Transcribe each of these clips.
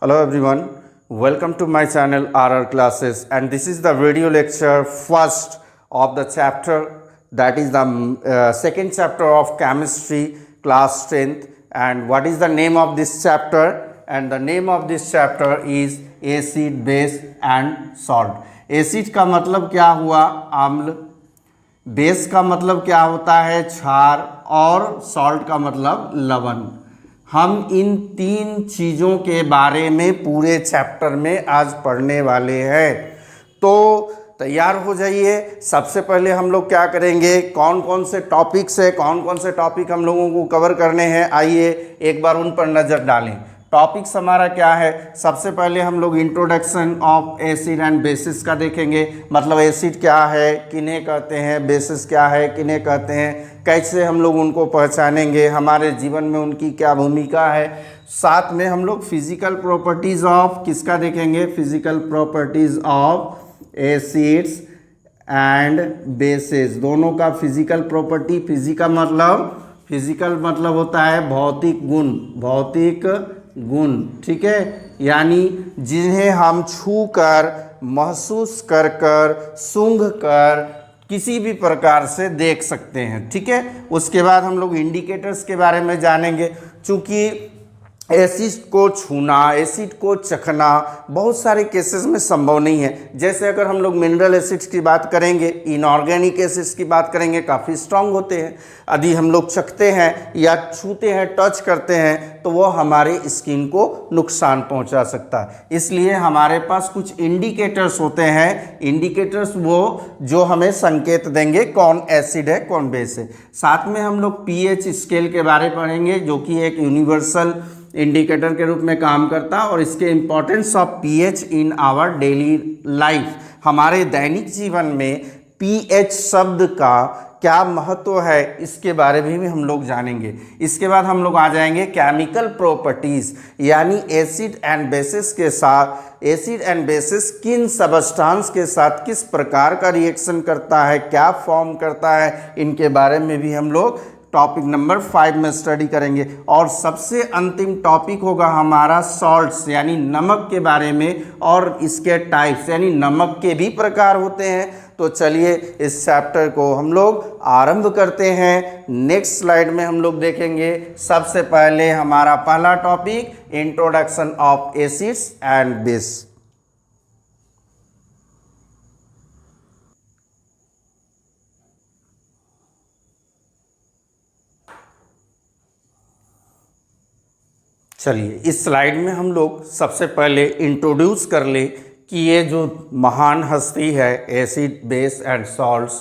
Hello everyone, welcome to my channel RR Classes, and this is the video lecture first of the chapter, that is the second chapter of chemistry class 10th. And what is the name of this chapter? And the name of this chapter is acid, base and salt. Acid का मतलब क्या हुआ? अम्ल। Base का मतलब क्या होता है? क्षार। और सॉल्ट का मतलब लवण। हम इन तीन चीज़ों के बारे में पूरे चैप्टर में आज पढ़ने वाले हैं, तो तैयार हो जाइए। सबसे पहले हम लोग क्या करेंगे, कौन कौन से टॉपिक्स है, कौन कौन से टॉपिक हम लोगों को कवर करने हैं, आइए एक बार उन पर नज़र डालें। टॉपिक्स हमारा क्या है? सबसे पहले हम लोग introduction of acid and bases का देखेंगे, मतलब एसिड क्या है, किन्हें कहते हैं, बेसिस क्या है, किन्हें कहते हैं, कैसे हम लोग उनको पहचानेंगे, हमारे जीवन में उनकी क्या भूमिका है। साथ में हम लोग फिजिकल प्रॉपर्टीज़ ऑफ किसका देखेंगे, physical properties of acids and bases, दोनों का फिजिकल प्रॉपर्टी। फिजिकल मतलब होता है भौतिक गुण, भौतिक गुण, ठीक है, यानी जिन्हें हम छू कर, महसूस कर कर, सूंघ कर किसी भी प्रकार से देख सकते हैं, ठीक है। उसके बाद हम लोग इंडिकेटर्स के बारे में जानेंगे, चूँकि एसिड को छूना, एसिड को चखना बहुत सारे केसेस में संभव नहीं है। जैसे अगर हम लोग मिनरल एसिड्स की बात करेंगे, इनऑर्गेनिक एसिड्स की बात करेंगे, काफ़ी स्ट्रांग होते हैं। यदि हम लोग चखते हैं या छूते हैं, टच करते हैं, तो वो हमारे स्किन को नुकसान पहुंचा सकता है। इसलिए हमारे पास कुछ इंडिकेटर्स होते हैं, इंडिकेटर्स वो जो हमें संकेत देंगे कौन एसिड है कौन बेस है। साथ में हम लोग पीएच स्केल के बारे में पढ़ेंगे, जो कि एक यूनिवर्सल इंडिकेटर के रूप में काम करता है, और इसके importance of pH in our daily life, हमारे दैनिक जीवन में पीएच शब्द का क्या महत्व है, इसके बारे में भी हम लोग जानेंगे। इसके बाद हम लोग आ जाएंगे केमिकल प्रॉपर्टीज़, यानी एसिड एंड बेसिस के साथ, एसिड एंड बेसिस किन सबस्टांस के साथ किस प्रकार का रिएक्शन करता है, क्या फॉर्म करता है, इनके बारे में भी हम लोग टॉपिक नंबर 5 में स्टडी करेंगे। और सबसे अंतिम टॉपिक होगा हमारा सॉल्ट्स, यानी नमक के बारे में, और इसके टाइप्स, यानी नमक के भी प्रकार होते हैं। तो चलिए इस चैप्टर को हम लोग आरंभ करते हैं। नेक्स्ट स्लाइड में हम लोग देखेंगे सबसे पहले हमारा पहला topic, introduction of acids and base. चलिए इस स्लाइड में हम लोग सबसे पहले इंट्रोड्यूस कर ले कि ये जो महान हस्ती है एसिड, बेस एंड सॉल्ट्स,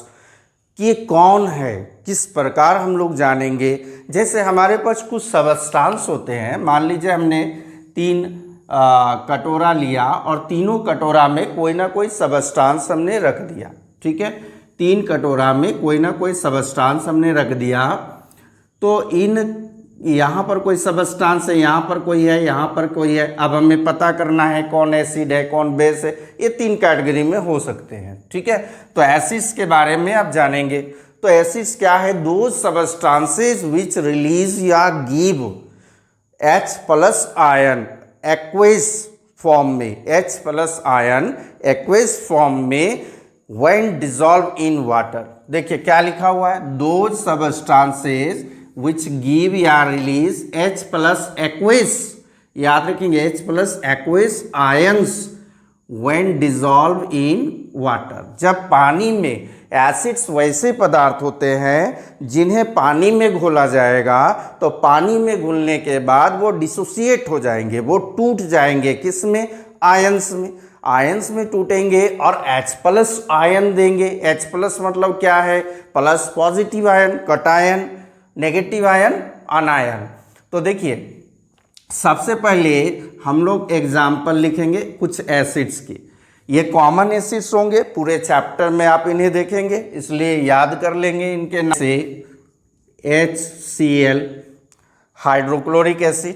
कि ये कौन है, किस प्रकार हम लोग जानेंगे। जैसे हमारे पास कुछ सबस्टांस होते हैं, मान लीजिए हमने 3 कटोरा लिया और तीनों कटोरा में कोई ना कोई सबस्टांस हमने रख दिया, ठीक है। 3 कटोरा में कोई ना कोई सबस्टांस हमने रख दिया, तो इन यहाँ पर कोई सबस्टांस है, यहाँ पर कोई है, यहाँ पर कोई है। अब हमें पता करना है कौन एसिड है कौन बेस है। ये 3 कैटेगरी में हो सकते हैं, ठीक है। तो एसिड्स के बारे में आप जानेंगे। तो एसिड्स क्या है? दो सबस्टांसेस विच रिलीज या give H+ ion aqueous form में, H+ आयन एक्वेस फॉर्म में व्हेन डिजॉल्व इन वाटर। देखिए क्या लिखा हुआ है, दो सबस्टांसेस which give या release H+ aqueous, याद रखेंगे H+ aqueous ions when dissolved in water। जब पानी में, एसिड्स वैसे पदार्थ होते हैं जिन्हें पानी में घोला जाएगा, तो पानी में घुलने के बाद वो डिसोसिएट हो जाएंगे, वो टूट जाएंगे, किस में? आयंस में। आयंस में टूटेंगे और H+ आयन देंगे। H+ मतलब क्या है? Plus positive ion, cation, negative ion, अनायन। तो देखिए सबसे पहले हम लोग एग्जाम्पल लिखेंगे कुछ एसिड्स की। ये कॉमन एसिड्स होंगे, पूरे चैप्टर में आप इन्हें देखेंगे, इसलिए याद कर लेंगे इनके नाम से। HCl hydrochloric acid,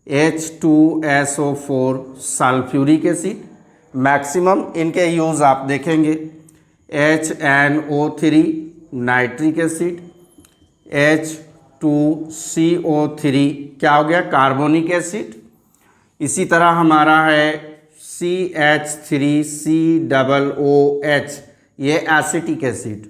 H2SO4 sulphuric acid, maximum इनके यूज़ आप देखेंगे। HNO3 नाइट्रिक एसिड, H2CO3 क्या हो गया? कार्बोनिक एसिड, इसी तरह हमारा है CH3COOH, ये एसिटिक एसिड,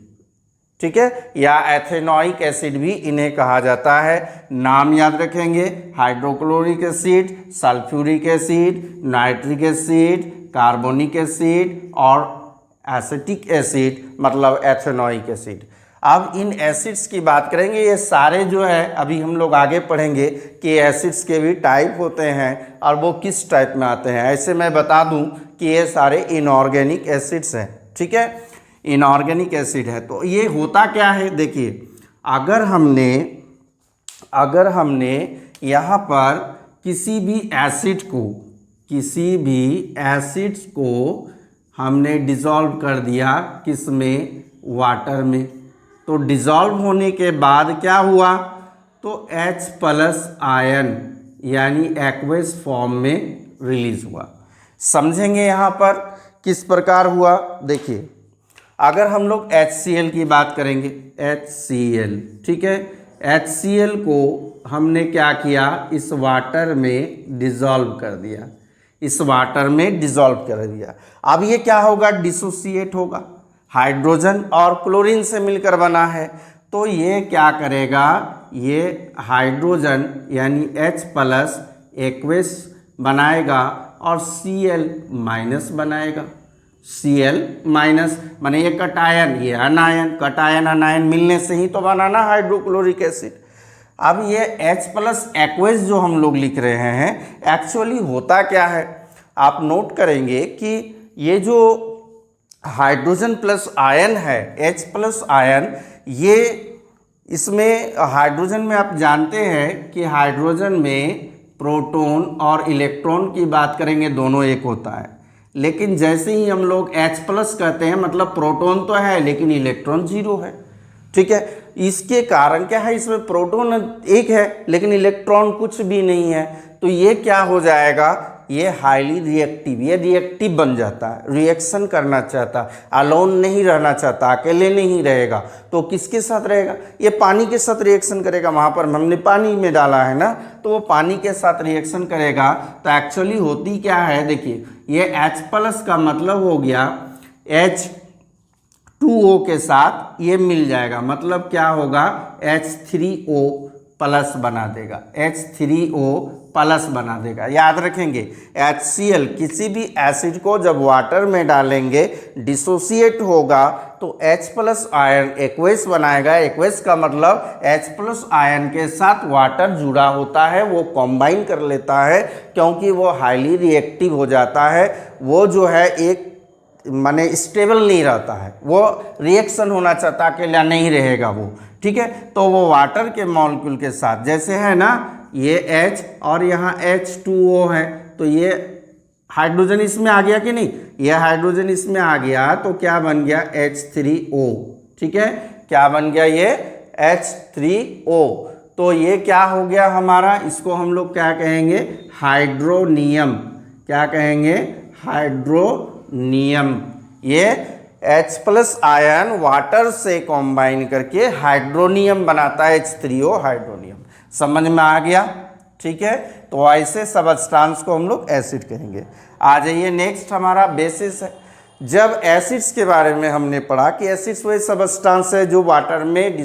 ठीक है, या एथेनॉइक एसिड भी इन्हें कहा जाता है। नाम याद रखेंगे, hydrochloric acid, sulphuric acid, nitric acid, carbonic acid और एसिटिक एसिड मतलब एथेनॉइक एसिड। अब इन एसिड्स की बात करेंगे, ये सारे जो है अभी हम लोग आगे पढ़ेंगे कि एसिड्स के भी टाइप होते हैं और वो किस टाइप में आते हैं। ऐसे मैं बता दूं कि ये सारे इनऑर्गेनिक एसिड्स हैं, ठीक है, इनऑर्गेनिक एसिड है। तो ये होता क्या है, देखिए, अगर हमने यहाँ पर किसी भी एसिड्स को हमने डिसॉल्व कर दिया किसमें, वाटर में, तो डिसॉल्व होने के बाद क्या हुआ, तो H+ आयन यानी एक्वस फॉर्म में रिलीज हुआ। समझेंगे यहाँ पर किस प्रकार हुआ। देखिए, अगर हम लोग HCl की बात करेंगे, HCl, ठीक है, HCl को हमने क्या किया, इस वाटर में डिसॉल्व कर दिया, अब ये क्या होगा, डिसोसिएट होगा, हाइड्रोजन और क्लोरीन से मिलकर बना है, तो ये क्या करेगा, ये हाइड्रोजन यानी H+ एक्वस बनाएगा और Cl- बनाएगा, Cl- माने ये कटायन, ये अनायन, कटायन अनायन मिलने से ही तो बनाना हाइड्रोक्लोरिक एसिड। अब ये H+ एक्वस जो हम लोग लिख रहे हैं, एक्चुअली होता क्या है, आप नोट करेंगे कि ये जो हाइड्रोजन प्लस आयन है, H+ आयन, ये इसमें हाइड्रोजन में आप जानते हैं कि हाइड्रोजन में प्रोटॉन और इलेक्ट्रॉन की बात करेंगे दोनों एक होता है, लेकिन जैसे ही हम लोग H+ कहते हैं मतलब प्रोटॉन तो है लेकिन इलेक्ट्रॉन 0 है, ठीक है। इसके कारण क्या है, इसमें प्रोटॉन एक है लेकिन इलेक्ट्रॉन कुछ भी नहीं है, तो ये क्या हो जाएगा, ये हाईली रिएक्टिव, ये रिएक्टिव बन जाता है, रिएक्शन करना चाहता, अलोन नहीं रहना चाहता, अकेले नहीं रहेगा, तो किसके साथ रहेगा, ये पानी के साथ रिएक्शन करेगा। वहाँ पर हमने पानी में डाला है ना, तो वो पानी के साथ रिएक्शन करेगा। तो एक्चुअली होती क्या है, देखिए, ये H+ का मतलब हो गया H2O के साथ ये मिल जाएगा, मतलब क्या होगा, H3O+ बना देगा, H3O+ बना देगा। याद रखेंगे, HCl किसी भी एसिड को जब वाटर में डालेंगे डिसोसिएट होगा तो H+ आयन एक्वस बनाएगा, एक्वस का मतलब H+ आयन के साथ वाटर जुड़ा होता है, वो कॉम्बाइन कर लेता है, क्योंकि वो हाईली रिएक्टिव हो जाता है, वो जो है एक माने स्टेबल नहीं रहता है, वो रिएक्शन होना चाहता, अकेला नहीं रहेगा वो, ठीक है। तो वो वाटर के मॉलिक्यूल के साथ, जैसे है ना, ये H और यहाँ H2O है, तो ये हाइड्रोजन इसमें आ गया कि नहीं, ये हाइड्रोजन इसमें आ गया, तो क्या बन गया, H3O, ठीक है, क्या बन गया, ये H3O। तो ये क्या हो गया हमारा, इसको हम लोग क्या कहेंगे, हाइड्रोनियम, क्या कहेंगे, हाइड्रोनियम। ये H+ आयन वाटर से कॉम्बाइन करके हाइड्रोनियम बनाता है, H3O हाइड्रोनियम। समझ में आ गया, ठीक है। तो ऐसे सबस्टांस को हम लोग एसिड कहेंगे। आ जाइए, नेक्स्ट हमारा बेसिस है। जब एसिड्स के बारे में हमने पढ़ा कि एसिड्स वही सबस्टांस है जो वाटर में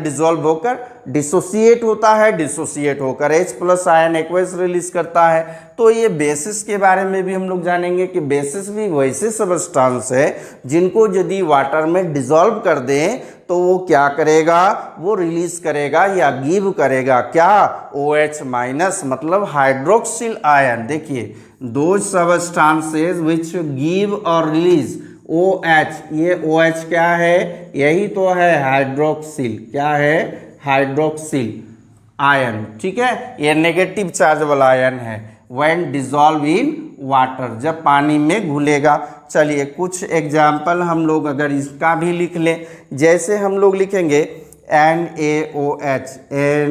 डिसॉल्व होकर डिसोसिएट होता है, डिसोसिएट होकर H+ आयन एक्वस रिलीज करता है। तो ये बेसिस के बारे में भी हम लोग जानेंगे कि बेसिस भी वैसे सबस्टांस है जिनको यदि वाटर में डिसॉल्व कर दें तो वो क्या करेगा, वो रिलीज करेगा या गिव करेगा क्या, OH- मतलब हाइड्रोक्सिल आयन। देखिए, दो सबस्टांसेस विच गिव और रिलीज OH, ये OH क्या है, यही तो है हाइड्रोक्सिल, क्या है, हाइड्रोक्सिल आयन, ठीक है, ये नेगेटिव चार्ज वाला आयन है। व्हेन डिसॉल्व इन वाटर, जब पानी में घुलेगा। चलिए कुछ एग्जाम्पल हम लोग अगर इसका भी लिख लें, जैसे हम लोग लिखेंगे NaOH,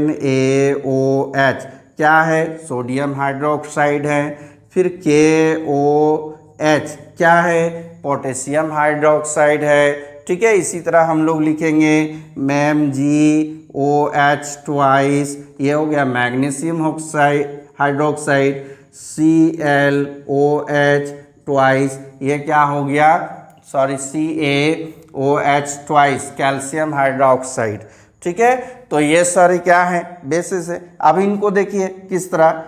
NaOH क्या है, सोडियम हाइड्रोक्साइड है। फिर KOH क्या है, पोटेशियम हाइड्रोक्साइड है, ठीक है। इसी तरह हम लोग लिखेंगे MgOH ट्वाइस, ये हो गया magnesium oxide hydroxide, ClOH twice, ये क्या हो गया, sorry CaOH twice, calcium hydroxide. ठीक है, तो ये सारे क्या है, बेसिस है। अब इनको देखिए किस तरह,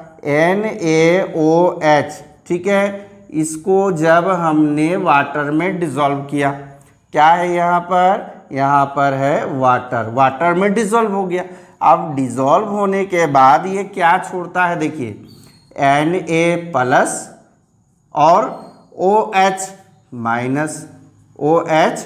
NaOH, ठीक है, इसको जब हमने वाटर में डिसॉल्व किया, क्या है यहाँ पर है वाटर, वाटर में डिसॉल्व हो गया। अब डिसॉल्व होने के बाद ये क्या छोड़ता है, देखिए Na प्लस और OH माइनस, OH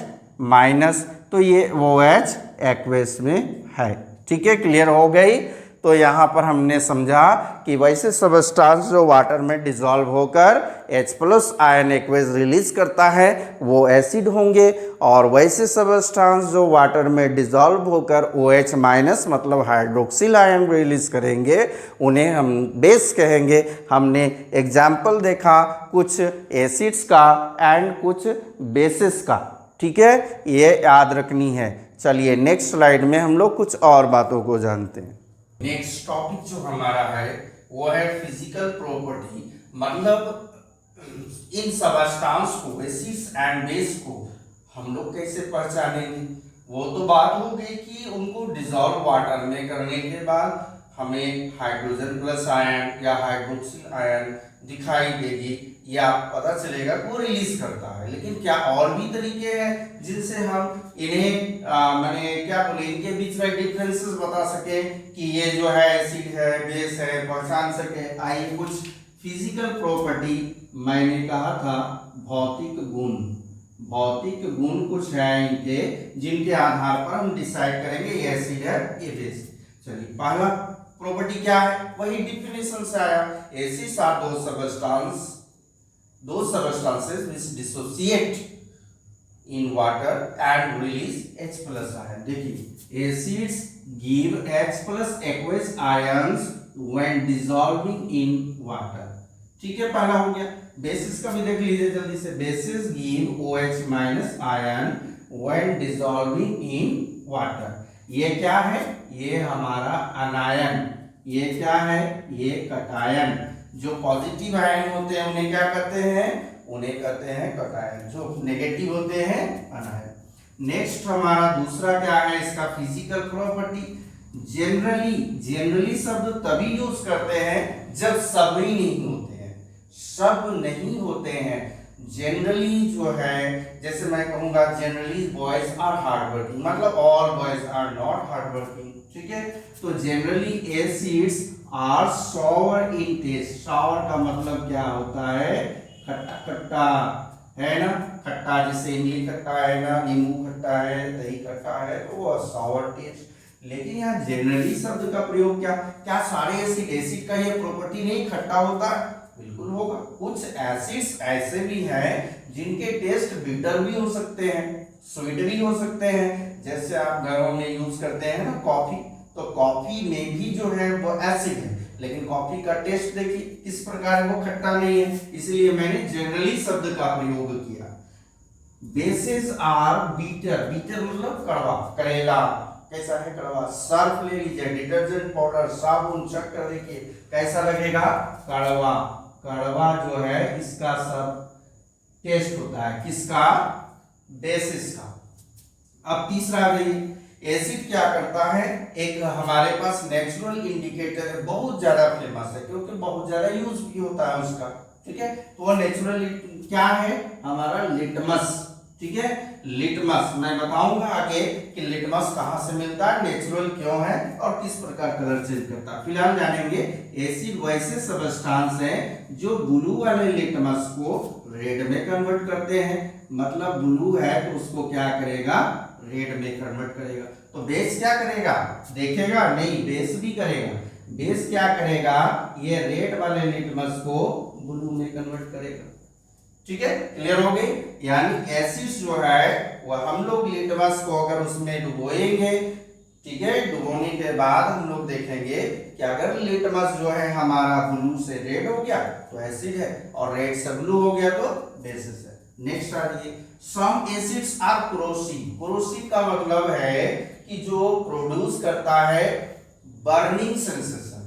माइनस, तो ये OH एक्वेस में है। ठीक है, क्लियर हो गई। तो यहाँ पर हमने समझा कि वैसे सबस्टांस जो वाटर में डिसॉल्व होकर H plus ion aqueous release करता है वो एसिड होंगे, और वैसे सबस्टांस जो वाटर में डिसॉल्व होकर OH माइनस मतलब हाइड्रोक्सिल आयन रिलीज करेंगे उन्हें हम बेस कहेंगे। हमने एग्जाम्पल देखा कुछ एसिड्स का एंड कुछ बेसिस का। ठीक है, ये याद रखनी है। चलिए नेक्स्ट स्लाइड में हम लोग कुछ और बातों को जानते हैं। नेक्स्ट टॉपिक जो हमारा है वो है फिजिकल प्रॉपर्टी, मतलब इन सबस्टांस को, एसिड्स एंड बेस को हम लोग कैसे पहचानेंगे। वो तो बात हो गई कि उनको डिसॉल्व वाटर में करने के बाद हमें हाइड्रोजन प्लस आयन या हाइड्रोक्सिल आयन दिखाई देगी या पता चलेगा वो रिलीज करता है। लेकिन क्या और भी तरीके हैं जिनसे हम इन्हें माने क्या बोले, इनके बीच में डिफरेंसेस बता सके कि ये जो है एसिड है, बेस है, पहचान सके। आइए कुछ फिजिकल प्रॉपर्टी, मैंने कहा था भौतिक गुण, भौतिक गुण कुछ है इनके जिनके आधार पर हम डिसाइड करेंगे ये एसिड है ये बेस। चलिए पहला प्रॉपर्टी क्या है, वही डिफिनेशन से आया, acids are those substances which dissociate in water and release H plus ion। देखिए acids give H plus aqueous ions when dissolving in water। ठीक है, पहला हो गया। बेसिस का भी देख लीजिए जल्दी से, basis give OH minus ion when dissolving in water। ये क्या है, ये हमारा अनायन, ये क्या है, ये कटायन। जो पॉजिटिव आयन होते हैं उन्हें क्या कहते हैं, उन्हें कहते हैं कटायन, जो नेगेटिव होते हैं अनायन। नेक्स्ट हमारा दूसरा क्या है इसका फिजिकल प्रॉपर्टी, जनरली शब्द तभी यूज करते हैं जब सभी नहीं होते हैं, सब नहीं होते हैं। जनरली जो है, जैसे मैं कहूंगा generally boys are hard working, मतलब all boys are not hard working. ठीक है, तो generally acids are sour in taste. Sour का मतलब क्या होता है, खट्टा खट्टा है ना, खट्टा, जैसे इमली खट्टा है ना, नींबू खट्टा है, दही खट्टा है, तो वो सॉवर टेस्ट। लेकिन यहाँ जनरली शब्द का प्रयोग क्या सारे एसिड का ये प्रॉपर्टी नहीं खट्टा होता है, बिल्कुल होगा। कुछ एसिड्स ऐसे भी हैं जिनके टेस्ट बिटर भी हो सकते हैं, स्वीट भी हो सकते हैं। जैसे आप घरों में यूज करते हैं ना कॉफी, तो कॉफी में भी जो है वो एसिड है, लेकिन कॉफी का टेस्ट देखिए किस प्रकार है, वो खट्टा नहीं है, इसलिए मैंने जनरली शब्द का प्रयोग किया। बेसिस आर बीटर, बीटर मतलब कड़वा, करेला कैसा है, कड़वा। सर्फ ले लीजिए, डिटर्जेंट पाउडर, साबुन, चेक कर देखिए कैसा लगेगा, कड़वा। कड़वा जो है इसका सब टेस्ट होता है, किसका, बेसिस का। अब तीसरा देखिए, एसिड क्या करता है, एक हमारे पास नेचुरल इंडिकेटर है, बहुत ज्यादा फेमस है क्योंकि बहुत ज्यादा यूज भी होता है उसका। ठीक है, तो वो नेचुरल क्या है हमारा, लिटमस। ठीक है, लिटमस मैं बताऊंगा आगे कि लिटमस कहां से मिलता है, नेचुरल क्यों है और किस प्रकार कलर चेंज करता है। फिलहाल जानेंगे एसिड वैसे सबस्टांस है जो ब्लू वाले लिटमस को रेड में कन्वर्ट करते हैं, मतलब ब्लू है तो उसको क्या करेगा, रेड में कन्वर्ट करेगा। तो बेस क्या करेगा, देखेगा नहीं, बेस भी करेगा। बेस क्या करेगा, ये रेड वाले लिटमस को ब्लू में कन्वर्ट करेगा। ठीक है, क्लियर हो गई। यानी एसिड्स जो है वह हम लोग लिटमस को अगर उसमें डुबोएंगे, ठीक है, डुबोने के बाद हम लोग देखेंगे कि अगर लिटमस जो है हमारा ब्लू से रेड हो गया तो एसिड है, और रेड से ब्लू हो गया तो बेसिस है। नेक्स्ट आ रही है, सम एसिड्स आर कोरोसिव। कोरोसिव का मतलब है कि जो प्रोड्यूस करता है बर्निंग सेंसेशन,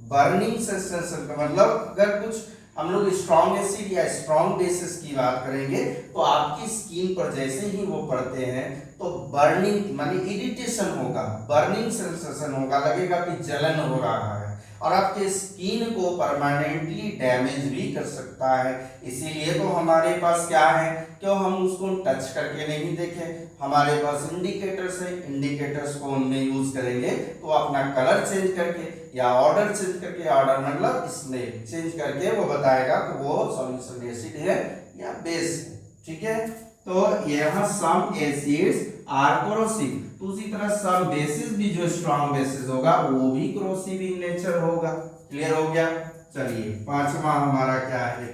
बर्निंग सेंसेशन का मतलब अगर कुछ हम लोग स्ट्रॉन्ग एसिड या स्ट्रॉन्ग बेसिस की बात करेंगे तो आपकी स्किन पर जैसे ही वो पड़ते हैं तो बर्निंग माने इरिटेशन होगा, बर्निंग सेंसेशन होगा, लगेगा कि जलन हो रहा है और आपके स्किन को परमानेंटली डैमेज भी कर सकता है। इसीलिए तो हमारे पास क्या है, क्यों हम उसको टच करके नहीं देखें, हमारे पास इंडिकेटर्स है, इंडिकेटर्स को हमने यूज करेंगे तो अपना कलर चेंज करके या ऑर्डर चेंज करके, ऑर्डर मतलब इसमें चेंज करके वो बताएगा कि वो सॉल्यूशन एसिड है या बेस है। ठीक है, तो यहाँ सम एसिड्स आर कोरोसिव, तो उसी तरह सम बेसिस भी जो स्ट्रॉन्ग बेसिस होगा वो भी कोरोसिव इन नेचर होगा। क्लियर हो गया। चलिए पांचवा हमारा क्या है,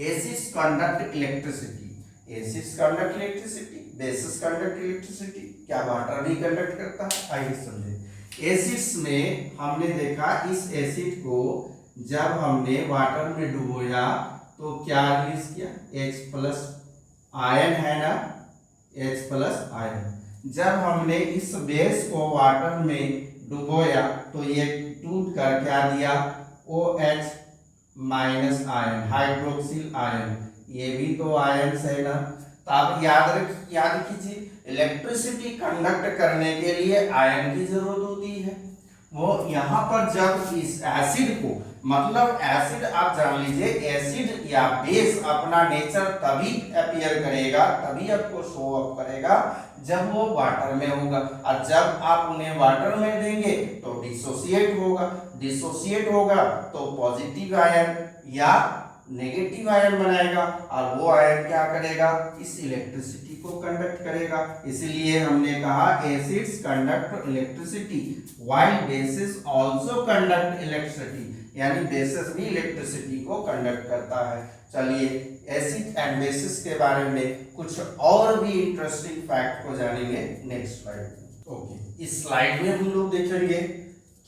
acids conduct electricity, acids conduct electricity, basis conduct electricity, क्या वाटर भी कंडक्ट करता है, आइए समझे। एसिड्स में हमने देखा इस एसिड को जब हमने वाटर में डुबोया तो क्या रिलीज किया, H+ आयन है ना, H+ आयन। जब हमने इस बेस को वाटर में डुबोया तो ये टूट कर क्या दिया, OH- आयन, हाइड्रोक्सिल आयन, ये भी तो आयन है ना। तो आप याद कीजिए इलेक्ट्रिसिटी कंडक्ट करने के लिए आयन की जरूरत होती है। वो यहाँ पर जब इस एसिड को, मतलब एसिड आप जान लीजिए एसिड या बेस अपना नेचर तभी अपीयर करेगा, तभी आपको शो अप करेगा जब वो वाटर में होगा, और जब आप उन्हें वाटर में देंगे तो डिसोसिएट होगा, डिसोसिएट होगा तो पॉजिटिव आयन या नेगेटिव आयन बनाएगा और वो आयन क्या करेगा, इस इलेक्ट्रिसिटी को कंडक्ट करेगा। इसलिए हमने कहा acids conduct electricity while basis also conduct electricity, यानी बेसिस भी इलेक्ट्रिसिटी को कंडक्ट करता है। चलिए एसिड एंड बेसिस के बारे में कुछ और भी इंटरेस्टिंग फैक्ट को जानेंगे नेक्स्ट स्लाइड में। ओके, इस स्लाइड में हम लोग देखेंगे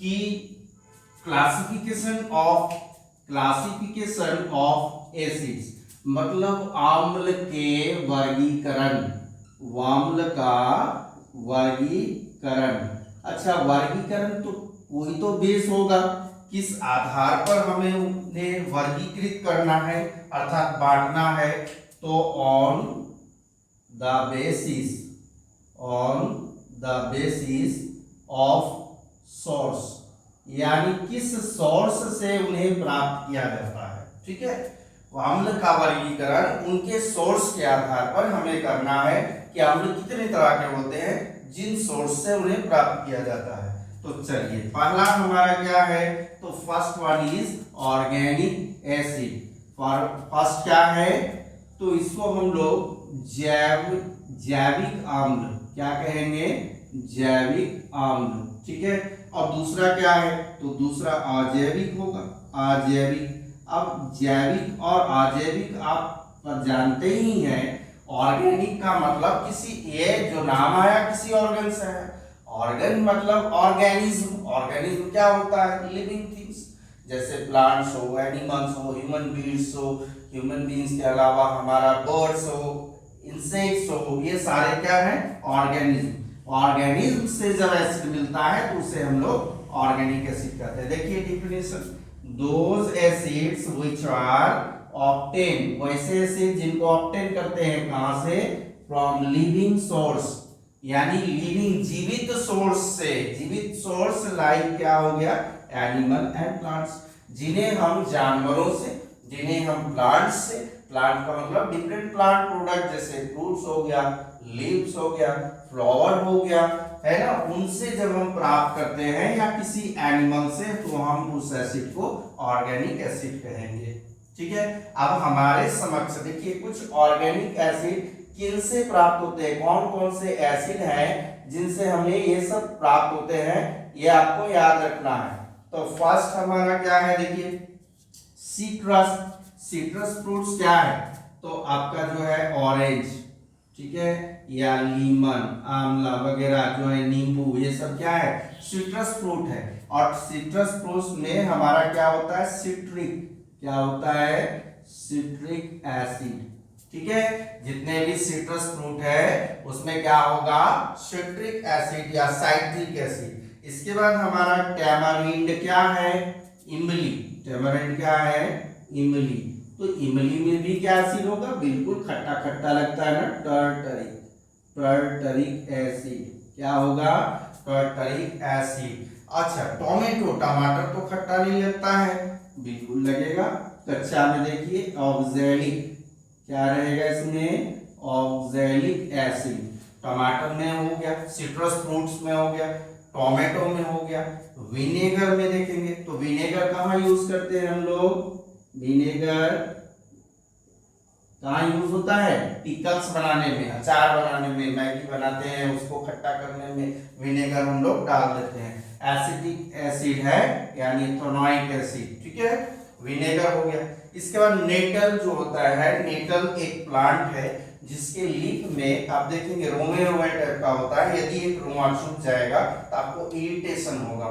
कि क्लासिफिकेशन ऑफ एसिड्स, मतलब आम्ल के वर्गीकरण, आम्ल का वर्गीकरण। अच्छा, वर्गीकरण तो कोई तो बेस होगा, किस आधार पर हमें उन्हें वर्गीकृत करना है अर्थात बांटना है, तो on the basis of source, यानी किस सोर्स से उन्हें प्राप्त किया जाता है। ठीक है, अम्ल का वर्गीकरण उनके सोर्स के आधार पर हमें करना है कि अम्ल कितने तरह के होते हैं जिन सोर्स से उन्हें प्राप्त किया जाता है। तो चलिए पहला हमारा क्या है, तो first one is organic acid. First क्या है, तो इसको हम लोग जैविक अम्ल क्या कहेंगे, जैविक अम्ल। ठीक है, और दूसरा क्या है, तो दूसरा अजैविक होगा, अजैविक। अब जैविक और अजैविक आप जानते ही हैं, ऑर्गेनिक का मतलब किसी, ये जो नाम आया किसी ऑर्गन से है, ऑर्गन मतलब ऑर्गेनिज्म, ऑर्गेनिज्म क्या होता है, लिविंग थिंग्स, जैसे प्लांट्स हो, एनिमल्स हो, ह्यूमन बीइंग्स हो, ह्यूमन बीइंग्स के अलावा हमारा बर्ड्स हो, इंसेक्ट्स हो, ये सारे क्या है, ऑर्गेनिज्म। ऑर्गेनिज्म से जब एसिड मिलता है तो उसे हम लोग ऑर्गेनिक एसिड कहते हैं। देखिए definition, those acids which are obtain, वैसे एसिड जिनको ऑब्टेन करते हैं कहां से, फ्रॉम लिविंग सोर्स, यानी लिविंग जीवित सोर्स से, जीवित सोर्स लाइक क्या हो गया, एनिमल एंड प्लांट्स, जिन्हें हम जानवरों से, जिन्हें हम प्लांट्स से, प्लांट का मतलब डिफरेंट प्लांट प्रोडक्ट जैसे फ्रूट्स हो गया, लीव्स हो गया, फ्लावर हो गया, है ना, उनसे जब हम प्राप्त करते हैं या किसी एनिमल से तो हम उस एसिड को ऑर्गेनिक एसिड कहेंगे। ठीक है, अब हमारे समक्ष देखिए कुछ ऑर्गेनिक एसिड किन से प्राप्त होते हैं, कौन कौन से एसिड हैं जिनसे हमें ये सब प्राप्त होते हैं, ये आपको याद रखना है। तो फर्स्ट हमारा क्या है, देखिए सिट्रस, सिट्रस फ्रूट्स क्या है, तो आपका जो है ऑरेंज, ठीक है, या लीमन, आंवला वगैरह जो है, नींबू, ये सब क्या है, सिट्रस फ्रूट है। और सिट्रस फ्रूट्स में हमारा क्या होता है, सिट्रिक, क्या होता है, सिट्रिक एसिड। ठीक है, जितने भी सिट्रस फ्रूट है उसमें क्या होगा, सिट्रिक एसिड या साइट्रिक एसिड। इसके बाद हमारा टैमारिंड क्या है, इमली, टेमरिंड क्या है, इमली। तो इमली में भी क्या एसिड होगा, बिल्कुल खट्टा खट्टा लगता है ना, टर्टरिक, टर्टरिक एसिड, क्या होगा, टर्टरिक एसिड। अच्छा टोमेटो, टमाटर तो खट्टा नहीं लगता है, बिल्कुल लगेगा। कच्चा में देखिए ऑक्सैलिक, क्या रहेगा इसमें, ऑक्सैलिक एसिड। टमाटर में हो गया, सिट्रस फ्रूट्स में हो गया, टोमेटो में हो गया। विनेगर में देखेंगे तो विनेगर कहाँ यूज करते हैं हम लोग, विनेगर कहाँ यूज होता है, पिकल्स बनाने में, अचार बनाने में, मैगी बनाते हैं उसको खट्टा करने में विनेगर हम लोग डाल देते हैं। एसिटिक एसिड है यानी इथेनॉइक एसिड, ठीक है, विनेगर हो गया। इसके बाद नेटल जो होता है, नेटल एक प्लांट है जिसके लीफ में आप देखेंगे रोमे रोमे टाइप का होता है। यदि एक रोमा छूट जाएगा तो आपको इरिटेशन होगा,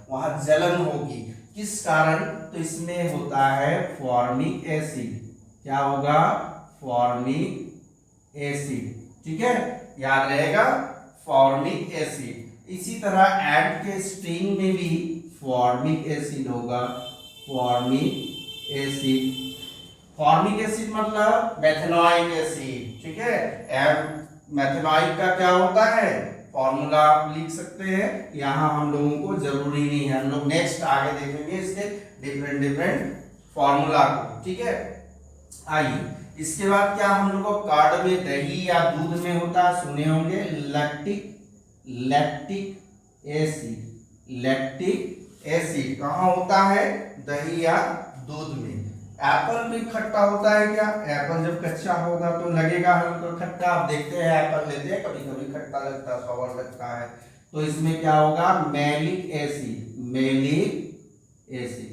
वहां जलन होगी। किस कारण, तो इसमें होता है फॉर्मिक एसिड, क्या होगा, फॉर्मिक एसिड, ठीक है, याद रहेगा फॉर्मिक एसिड। इसी तरह एंट के स्टिंग में भी फॉर्मिक एसिड होगा, फॉर्मिक एसिड। फॉर्मिक एसिड मतलब मेथेनॉइक एसिड, ठीक है। मेथेनॉइक का क्या होता है, फॉर्मूला आप लिख सकते हैं, यहाँ हम लोगों को जरूरी नहीं है, हम लोग नेक्स्ट आगे देखेंगे इसके डिफरेंट डिफरेंट फॉर्मूला को, ठीक है। आइए इसके बाद क्या हम लोग को कार्ड में दही या दूध में होता है, सुने होंगे lactic, lactic acid, lactic acid कहाँ होता है, दही या दूध में। एप्पल भी खट्टा होता है क्या, एप्पल जब कच्चा होगा तो लगेगा हल्का खट्टा, आप देखते हैं एप्पल लेते हैं कभी कभी खट्टा लगता है, सॉवर लगता है, तो इसमें क्या होगा, मैलिक एसिड, मैलिक एसिड।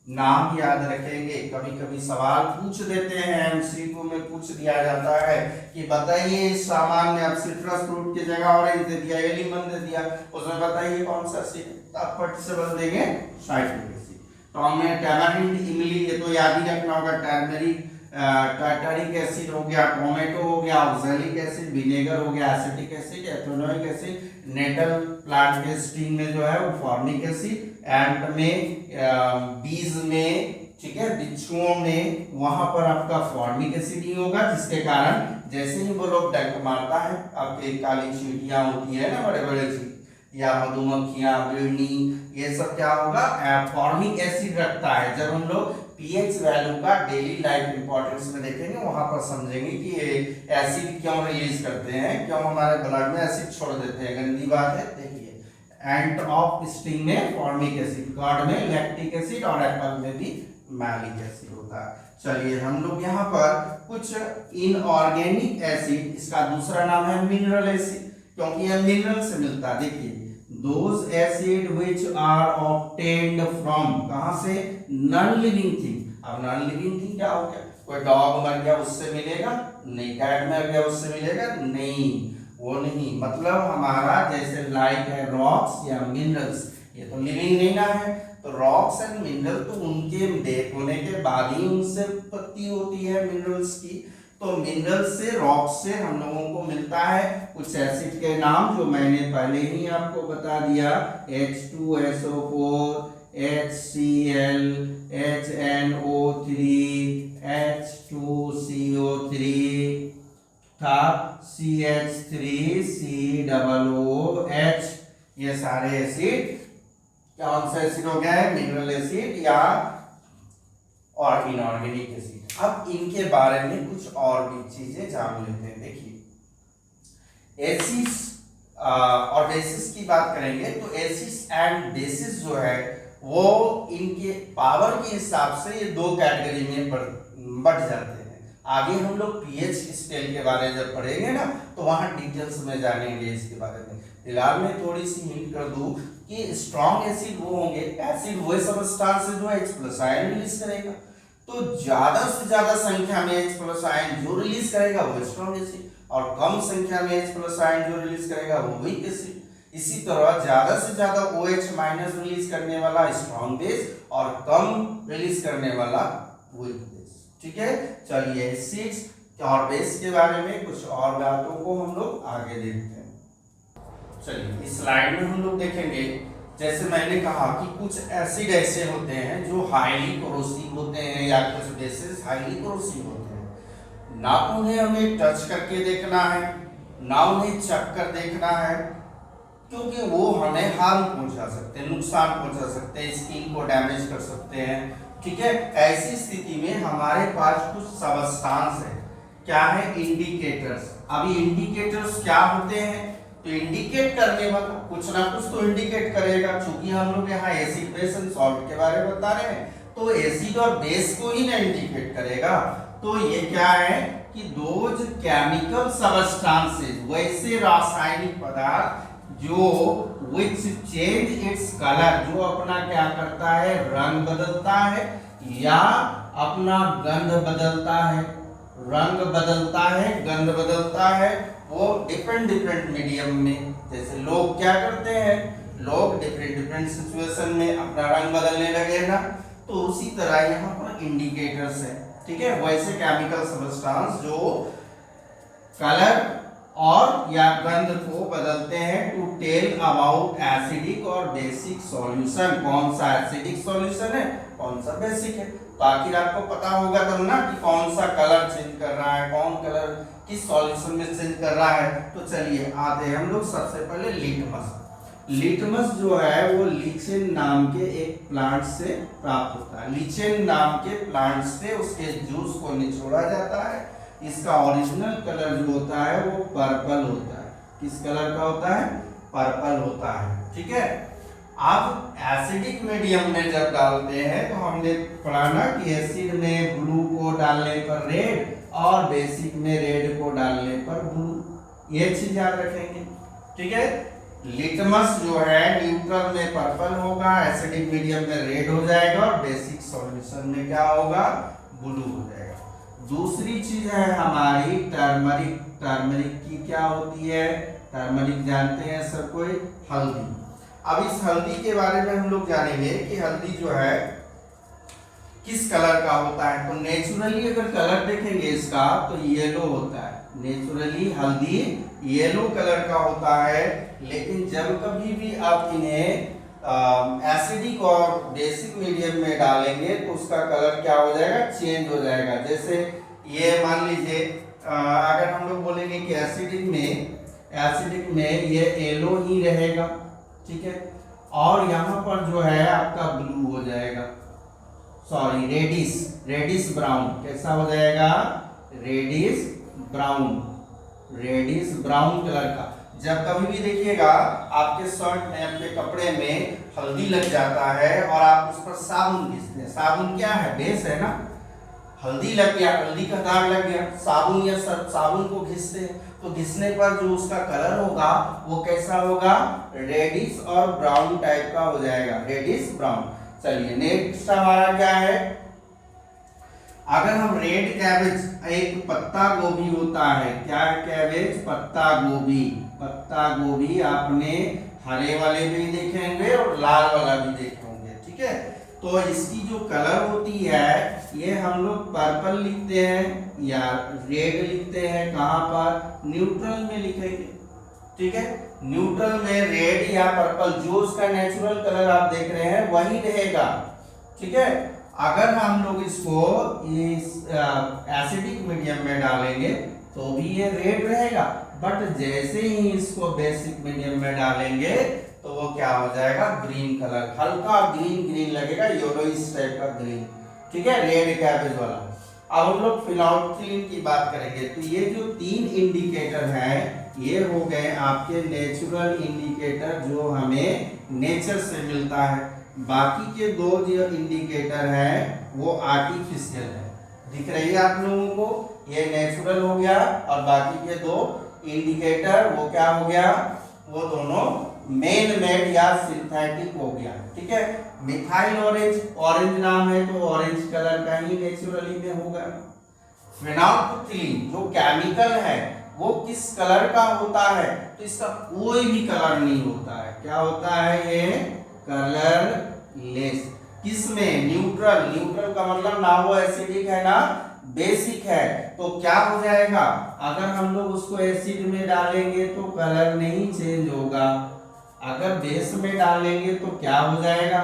नाम याद रखेंगे, कभी कभी सवाल पूछ देते हैं, एमसीक्यू में पूछ दिया जाता है कि बताइए इस सामान में, अब सिट्रस फ्रूट की जगह ऑरेंज दे दिया, ये लीमन दे दिया, उसमें बताइए कौन सा एसिड, तो आप फट से बोल देंगे साइट्रिक एसिड। तो हमने टैमरिंड, इमली, ये तो याद ही रखना होगा, टर्मरिक, टार्टरिक एसिड हो गया, टोमेटो हो गया, ऑक्सैलिक एसिड, विनेगर हो गया, acetic acid, ethanoic acid, nettle plant के स्टिंग में जो है वो फॉर्मिक एसिड, एंट में, बीज में, ठीक है, बिच्छुओं में, वहां पर आपका फॉर्मिक एसिड ही होगा, जिसके कारण जैसे ही वो लोग डंक मारता है, आपके काली चींटियां होती है ना, बड़े बड़े या मधुमक्खियां, बिरनी, ये सब क्या होगा, फॉर्मिक एसिड रखता है। जब हम लोग पीएच वैल्यू का डेली लाइफ इंपॉर्टेंस में देखेंगे, वहां पर समझेंगे कि ये एसिड क्यों रिलीज करते हैं, क्यों हमारे ब्लड में एसिड छोड़ देते हैं, गंदी बात है। देखिए एंट ऑफ स्टिंग में फॉर्मिक एसिड, कार्ड में लैक्टिक एसिड और एप्पल में भी मैलिक एसिड होता है। चलिए हम लोग यहाँ पर कुछ इनऑर्गेनिक एसिड, इसका दूसरा नाम है मिनरल एसिड, क्योंकि यह मिनरल से मिलता है। देखिए those acid which are obtained from, कहां से, नॉन लिविंग थिंग। अब नॉन लिविंग थिंग क्या हो गया, कोई डॉग मर गया उससे मिलेगा नहीं, कैट मर गया उससे मिलेगा नहीं, वो नहीं, मतलब हमारा जैसे लाइक है रॉक्स या मिनरल्स, ये तो लिविंग नहीं ना है, तो रॉक्स एंड मिनरल तो उनके डेथ होने के बाद ही उनसे उत्पत्ति होती है मिनरल्स की। तो मिनरल से, रॉक से हम लोगों को मिलता है कुछ एसिड के नाम जो मैंने पहले ही आपको बता दिया, H2SO4, HCl, HNO3, H2CO3 था, CH3COOH, ये सारे एसिड कौन सा एसिड हो गया है, मिनरल एसिड या और इनऑर्गेनिक एसिड। अब इनके बारे में कुछ और भी चीजें जान लेते हैं। देखिए एसिड्स और बेसिस की बात करेंगे तो एसिड्स एंड बेसिस जो है वो इनके पावर के हिसाब से ये दो कैटेगरी में बढ़ जाते हैं। आगे हम लोग पीएच स्केल के बारे में जब पढ़ेंगे ना तो वहां डिटेल्स में जानेंगे इसके बारे में। फिलहाल मैं थोड़ी सी हिंट कर दूं कि स्ट्रॉन्ग एसिड वो होंगे, एसिड वो सबस्टांस से जो है H+ आयन रिलीज करेगा, तो ज्यादा से ज्यादा संख्या में H+ आयन जो रिलीज करेगा वो स्ट्रॉन्ग एसिड, और कम संख्या में H+ आयन जो रिलीज करेगा वो वीक एसिड। इसी तरह ज्यादा से ज्यादा OH- रिलीज करने वाला स्ट्रॉन्ग बेस और कम रिलीज करने वाला वीक बेस। ठीक है, चलिए एसिड्स और बेस के बारे में कुछ और बातों को हम लोग आगे देखते हैं। चलिए इस स्लाइड में हम लोग देखेंगे जैसे मैंने कहा कि कुछ एसिड ऐसे होते हैं जो हाईली कोरोसिव होते हैं या कुछ बेसिस हाईली कोरोसिव होते हैं। ना उन्हें हमें टच करके देखना है, ना उन्हें चख कर देखना है, क्योंकि वो हमें हार्म पहुंचा सकते हैं, नुकसान पहुंचा सकते हैं, स्किन को डैमेज कर सकते हैं। ठीक है, ऐसी स्थिति में हमारे पास कुछ सबस्टांस है। क्या है? इंडिकेटर्स। अभी इंडिकेटर्स क्या होते हैं? तो इंडिकेट करने वाला कुछ ना कुछ तो इंडिकेट करेगा। चूंकि हम लोग यहाँ एसिड बेस एंड सॉल्ट के बारे में बता रहे हैं, तो एसिड और बेस को ही ना इंडिकेट करेगा। तो ये क्या है कि दोज केमिकल सबस्टांसेस, वैसे रासायनिक पदार्थ जो which change its color, जो अपना क्या करता है, रंग बदलता है या अपना गंध बदलता है, रंग बदलता है, गंध बदलता है, वो डिफरेंट डिफरेंट मीडियम में। जैसे लोग क्या करते हैं, लोग डिफरेंट डिफरेंट सिचुएशन में अपना रंग बदलने लगे ना, तो उसी तरह यहाँ पर इंडिकेटर्स है। ठीक है, वैसे केमिकल सबस्टांस जो कलर और या गंध को बदलते हैं टू टेल अबाउट एसिडिक और बेसिक सॉल्यूशन। कौन सा एसिडिक सॉल्यूशन है, कौन सा बेसिक है, तो आखिर आपको पता होगा तब ना कि कौन सा कलर चेंज कर रहा है, कौन कलर किस सॉल्यूशन में चेंज कर रहा है। तो चलिए आते हैं हम लोग सबसे पहले लिटमस। लिटमस जो है वो लीचेन नाम के एक प्लांट से प्राप्त होता है। लीचेन नाम के प्लांट से उसके जूस को निचोड़ा जाता है। इसका ओरिजिनल कलर जो होता है वो पर्पल होता है। किस कलर का होता है? पर्पल होता है। ठीक है, अब एसिडिक मीडियम में जब डालते हैं तो हमने पढ़ा ना कि एसिड में ब्लू को डालने पर रेड और बेसिक में रेड को डालने पर ब्लू, ये चीज याद रखेंगे। ठीक है, लिटमस जो है न्यूट्रल में पर्पल होगा, एसिडिक मीडियम में रेड हो जाएगा और बेसिक सॉल्यूशन में क्या होगा, ब्लू हो जाएगा। दूसरी चीज है हमारी टर्मरिक। टर्मरिक की क्या होती है? टर्मरिक जानते हैं सब कोई, हल्दी। अब इस हल्दी के बारे में हम लोग जानेंगे कि हल्दी जो है किस कलर का होता है। तो नेचुरली अगर कलर देखेंगे इसका तो येलो होता है। नेचुरली हल्दी येलो कलर का होता है, लेकिन जब कभी भी आप इन्हें एसिडिक और बेसिक मीडियम में डालेंगे तो उसका कलर क्या हो जाएगा, चेंज हो जाएगा। जैसे ये मान लीजिए अगर हम लोग बोलेंगे कि एसिडिक में ये येलो ही रहेगा, ठीक है, और यहाँ पर जो है आपका ब्लू हो जाएगा, सॉरी रेडिश ब्राउन। कैसा हो जाएगा? रेडिश ब्राउन कलर का। जब कभी भी देखिएगा आपके शर्ट में, आपके कपड़े में हल्दी लग जाता है और आप उस पर साबुन घिसते हैं। साबुन क्या है? बेस है ना। हल्दी लग गया, हल्दी का दाग लग गया, साबुन या साबुन को घिसते हैं तो घिसने पर जो उसका कलर होगा वो कैसा होगा? रेडिश और ब्राउन टाइप का हो जाएगा, रेडिश ब्राउन। चलिए नेक्स्ट हमारा क्या है? अगर हम रेड कैबेज, एक पत्ता गोभी होता है, क्या कैबेज? पत्ता गोभी। पत्ता गोभी आपने हरे वाले भी देखेंगे और लाल वाला भी देखे होंगे। ठीक है, तो इसकी जो कलर होती है ये हम लोग पर्पल लिखते हैं या रेड लिखते हैं। कहाँ पर? न्यूट्रल में लिखेंगे। ठीक है, न्यूट्रल में रेड या पर्पल, जो उसका नेचुरल कलर आप देख रहे हैं वही रहेगा। ठीक है, अगर हम लोग इसको इस एसिडिक मीडियम में डालेंगे तो भी ये रेड रहेगा, बट जैसे ही इसको बेसिक मीडियम में डालेंगे तो वो क्या हो जाएगा? ग्रीन कलर, हल्का ग्रीन लगेगा, येलोइश टाइप का ग्रीन। ठीक है, रेड कैबेज वाला। अब हम लोग फिनोल्फ्थालीन की बात करेंगे। तो ये जो 3 इंडिकेटर हैं ये हो गए आपके नेचुरल इंडिकेटर जो हमें नेचर से मिलता है। बाकी के 2 जो इंडिकेटर हैं वो आर्टिफिशियल है। दिख रही है आप लोगों को? ये नेचुरल हो गया और बाकी के 2 इंडिकेटर वो क्या हो गया? वो दोनों मेन मेड या सिंथेटिक हो गया। ठीक है, मिथाइल ऑरेंज नाम है तो ऑरेंज कलर का ही नेचुरली में होगा। फिनोल्फ्थालीन जो केमिकल है वो किस कलर का होता है? तो इसका कोई भी कलर नहीं होता है। क्या होता है? ये कलरलेस। किसमें? न्यूट्रल। न्यूट्रल का मतलब ना वो एसिडिक है ना बेसिक है। तो क्या हो जाएगा? अगर हम लोग उसको एसिड में डालेंगे तो कलर नहीं चेंज होगा। अगर बेस में डालेंगे तो क्या हो जाएगा,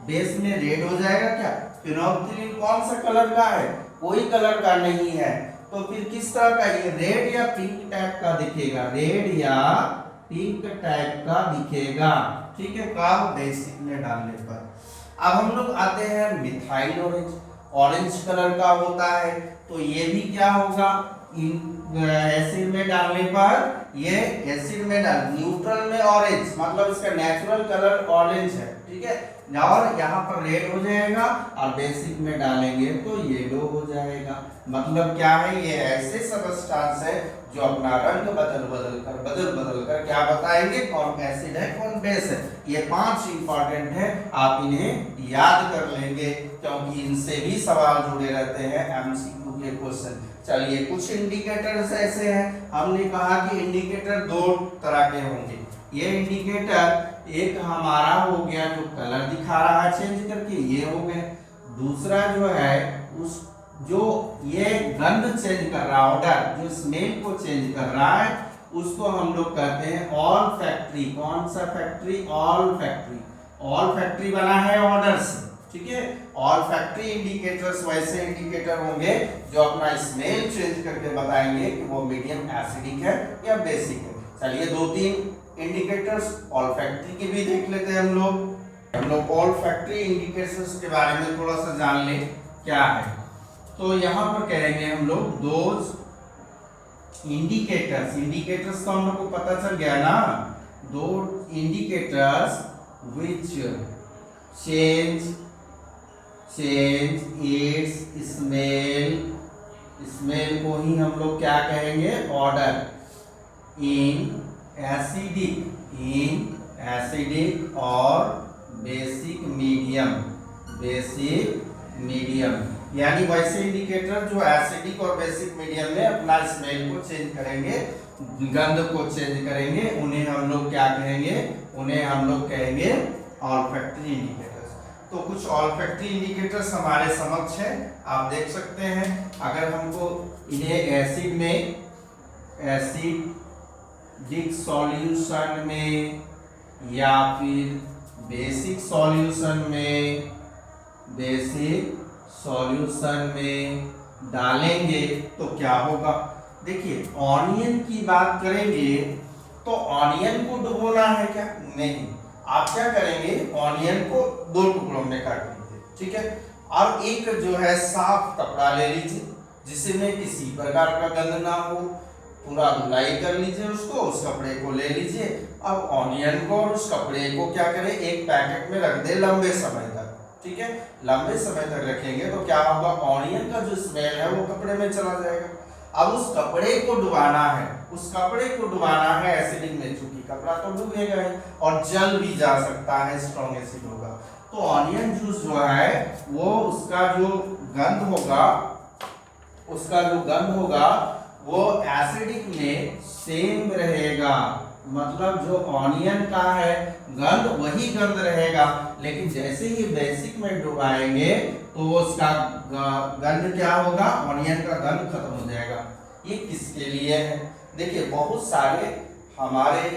बेस में रेड हो जाएगा क्या। फिनोल्फ्थालीन कौन सा कलर का है, कोई कलर का नहीं है, तो फिर किस तरह का, ये रेड या पिंक टाइप का दिखेगा, रेड या पिंक टाइप का दिखेगा, ठीक है, का बेसिक में डालने पर। अब हम लोग आते हैं मिथाइल ऑरेंज, ऑरेंज कलर का होता है, तो ये भी क्या होगा, एसिड में डालने पर, ये एसिड में डाल, न्यूट्रल में ऑरेंज, मतलब इसका नेचुरल कलर ऑरेंज है, ठीक है, और यहाँ पर रेड हो जाएगा, और बेसिक में डालेंगे तो येलो हो जाएगा। मतलब क्या है, ये ऐसे सबस्टांस है जो अपना रंग बदल कर क्या बताएंगे, कौन एसिड है कौन बेस है। ये 5 इंपॉर्टेंट है, आप इन्हें याद कर लेंगे क्योंकि इनसे भी सवाल जुड़े रहते हैं एमसीक्यू के क्वेश्चन। चलिए, कुछ इंडिकेटर्स ऐसे हैं, हमने कहा कि इंडिकेटर 2 तरह के होंगे। ये इंडिकेटर एक हमारा हो गया जो कलर दिखा रहा है चेंज करके, ये हो गया। दूसरा जो है उस जो ये गंध चेंज कर रहा है, ऑर्डर जो स्मेल को चेंज कर रहा है, उसको हम लोग कहते हैं ऑल फैक्ट्री। कौन सा factory, all factory. All factory बना है ऑर्डर से, ठीक है। ऑल फैक्ट्री इंडिकेटर्स वैसे इंडिकेटर होंगे जो अपना स्मेल चेंज करके बताएंगे कि वो मीडियम एसिडिक है या बेसिक है। चलिए, 2-3 इंडिकेटर्स ऑल फैक्ट्री के भी देख लेते हैं हम लोग ऑल फैक्ट्री इंडिकेटर्स के बारे में थोड़ा सा जान ले क्या है। तो यहाँ पर कहेंगे हम लोग दोज इंडिकेटर्स तो हम लोग को पता चल गया ना, दो indicators which change it's smell को ही हम लोग क्या कहेंगे, ऑर्डर इन एसिडिक और बेसिक मीडियम, यानी वैसे इंडिकेटर जो एसिडिक और बेसिक मीडियम में अपना स्मेल को चेंज करेंगे, गंध को चेंज करेंगे, उन्हें हम लोग क्या कहेंगे, उन्हें हम लोग कहेंगे ऑल्फैक्टरी इंडिकेटर्स। तो कुछ ऑल्फैक्टरी इंडिकेटर्स हमारे समक्ष है, आप देख सकते हैं। अगर हमको इन्हें एसिडिक सॉल्यूशन में या फिर बेसिक सॉल्यूशन में डालेंगे तो क्या होगा। देखिए, ऑनियन की बात करेंगे तो ऑनियन को डुबोना है क्या, नहीं। आप क्या करेंगे, ऑनियन को 2 टुकड़ों में काट लीजिए, ठीक है, और एक जो है साफ कपड़ा ले लीजिए जिसमें किसी प्रकार का गंध ना हो, पूरा धुलाई कर लीजिए उसको, उस कपड़े को ले लीजिए। अब ऑनियन को और उस कपड़े को क्या करें, एक पैकेट में रख दे लंबे समय तक, ठीक है। लंबे समय तक रखेंगे तो क्या होगा, ऑनियन का जो स्मेल है वो कपड़े में चला जाएगा। अब उस कपड़े को डुबाना है, एसिडिक में, चूंकि कपड़ा तो डूबेगा ही और जल भी जा सकता है, स्ट्रॉन्ग एसिड होगा। तो ऑनियन जूस जो है वो उसका जो गंध होगा वो एसिडिक में सेम रहेगा, मतलब जो ऑनियन का है गंध वही गंध रहेगा, लेकिन जैसे ही बेसिक में डुबाएंगे तो उसका गंध क्या होगा, ऑनियन का गंध खत्म हो जाएगा। ये किसके लिए है, देखिए बहुत सारे हमारी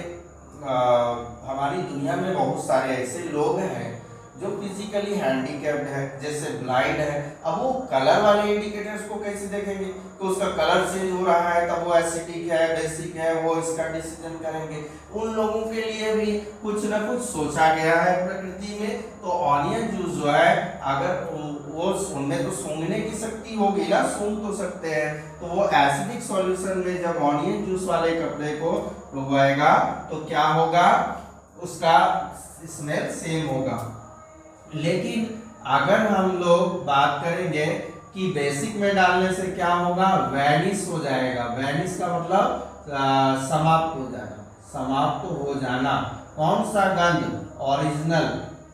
दुनिया में बहुत सारे ऐसे लोग हैं जो फिजिकली हैंडीकैप्ड है, जैसे ब्लाइंड है। अब वो कलर वाले इंडिकेटर्स को कैसे देखेंगे, तो उसका कलर चेंज हो रहा है तब वो एसिडिक है बेसिक है, वो इसका डिसीजन करेंगे। उन लोगों के लिए भी कुछ ना कुछ सोचा गया है प्रकृति में। तो ऑनियन जूस जो है, अगर वो उनमें तो सूंघने की शक्ति होगी ना, सूंघ तो सकते हैं, तो वो एसिडिक सॉल्यूशन में जब ऑनियन जूस वाले कपड़े को डुबाएगा तो क्या होगा, उसका स्मेल सेम होगा। लेकिन अगर हम लोग बात करेंगे कि बेसिक में डालने से क्या होगा, वैनिश हो जाएगा। वैनिश का मतलब समाप्त हो जाना। कौन सा गंध,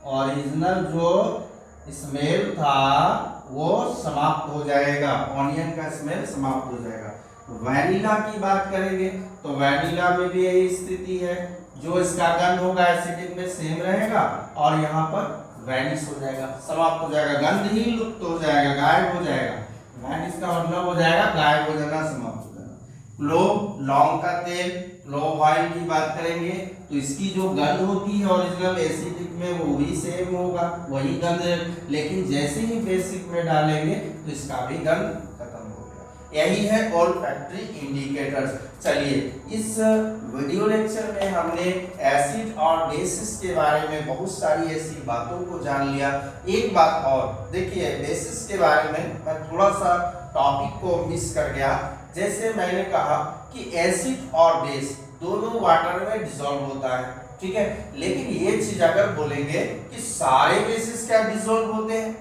ओरिजिनल जो स्मेल था वो समाप्त हो जाएगा, ऑनियन का स्मेल समाप्त हो जाएगा। वैनिला की बात करेंगे तो वैनिला में भी यही स्थिति है, जो इसका गंध होगा एसिडिक में सेम रहेगा और यहाँ पर वैनिश हो जाएगा, समाप्त हो जाएगा, गंध ही लुप्त हो जाएगा, गायब हो जाएगा। वैनिश का मतलब हो जाएगा गायब हो जाना, समाप्त हो जाना। क्लोव लौंग का तेल, क्लोव ऑयल की बात करेंगे तो इसकी जो गंध होती है ओरिजिनल एसिडिक में वो भी सेम होगा, वही गंध, लेकिन जैसे ही बेसिक में डालेंगे तो इसका भी गंध खत्म हो गया। यही है ऑल्फैक्टरी इंडिकेटर्स। चलिए इस वीडियो लेक्चर में हमने एसिड और बेसिस के बारे में बहुत सारी ऐसी बातों को जान लिया। एक बात और देखिए, बेसिस के बारे में मैं थोड़ा सा टॉपिक को मिस कर गया। जैसे मैंने कहा कि एसिड और बेस दोनों वाटर में डिसॉल्व होता है, ठीक है, लेकिन ये चीज अगर बोलेंगे कि सारे बेसिस क्या डिसॉल्व होते हैं,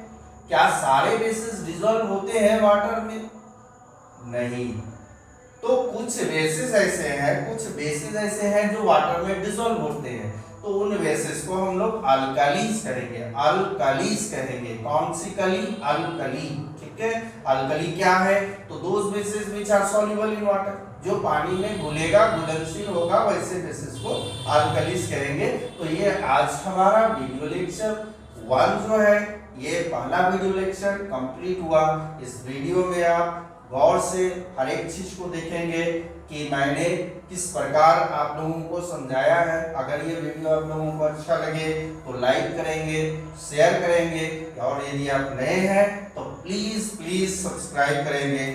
क्या सारे बेसिस डिसॉल्व होते हैं वाटर में? नहीं। तो कुछ बेसिस ऐसे हैं जो वाटर में डिसॉल्व होते हैं, तो उन बेसिस को हम लोग अल्कालीज करेंगे, अल्कालीज कहेंगे। कौन सी कली? अल्कली, ठीक है। अल्कली क्या है? तो those bases which are soluble in water, जो पानी में घुलेगा, घुलनशील होगा, वैसे बेसिस को अल्कलीज कहेंगे। तो ये आज हमारा वीडियो लेक्चर 1 जो है, ये पहला वीडियो लेक्चर कंप्लीट हुआ। इस वीडियो में आप गौर से हर एक चीज को देखेंगे कि मैंने किस प्रकार आप लोगों को समझाया है। अगर ये वीडियो आप लोगों को अच्छा लगे तो लाइक करेंगे, शेयर करेंगे, और यदि आप नए हैं तो प्लीज सब्सक्राइब करेंगे।